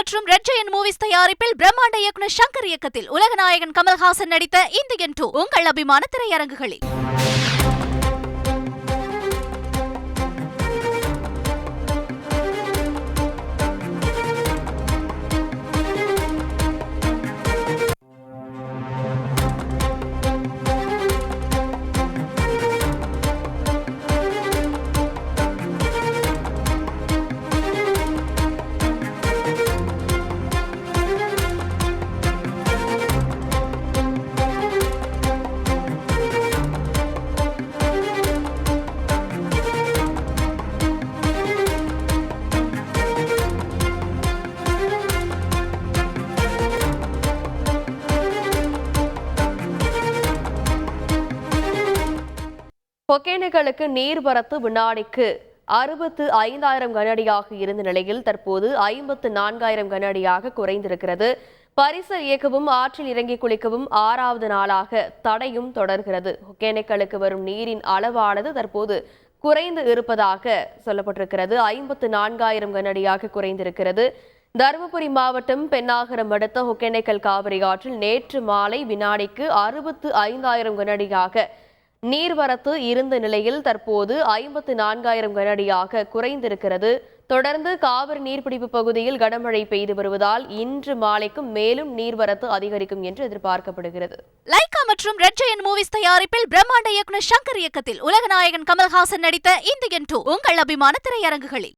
மற்றும் red giant movies தயாரிப்பில் பிரம்மாண்ட இயக்குனர் சங்கர் இயக்கத்தில் உலகநாயகன் கமல்ஹாசன் நடித்த இந்தியன் 2 உங்கள் அபிமான திரையரங்குகளில். ஒகேனக்கலுக்கு நீர்வரத்து வினாடிக்கு 65,000 கனஅடியாக இருந்த நிலையில் தற்போது 54,000 கனஅடியாக குறைந்திருக்கிறது. பரிசல் இயக்கவும் ஆற்றில் இறங்கி குளிக்கவும் 6வது நாளாக தடையும் தொடர்கிறது. ஒகேனக்கலுக்கு வரும் நீரின் அளவானது தற்போது குறைந்து இருப்பதாக சொல்லப்பட்டிருக்கிறது. 54,000 கனஅடியாக குறைந்திருக்கிறது. தருமபுரி மாவட்டம் பென்னாகரம் அடுத்த ஒகேனக்கல் காவிரி ஆற்றில் நேற்று மாலை வினாடிக்கு 65,000 கனஅடியாக நீர்வரத்து இருந்த நிலையில் தற்போது 54,000 கனஅடியாக குறைந்திருக்கிறது. தொடர்ந்து காவிரி நீர்பிடிப்பு பகுதியில் கனமழை பெய்து வருவதால் இன்று மாலைக்கும் மேலும் நீர்வரத்து அதிகரிக்கும் என்று எதிர்பார்க்கப்படுகிறது. லைகா மற்றும் ரெட் ஜெயண்ட் மூவிஸ் தயாரிப்பில் பிரம்மாண்ட இயக்குனர் சங்கர் இயக்கத்தில் உலகநாயகன் கமல்ஹாசன் நடித்த இந்தியன் 2 உங்கள் அபிமான திரையரங்குகளில்.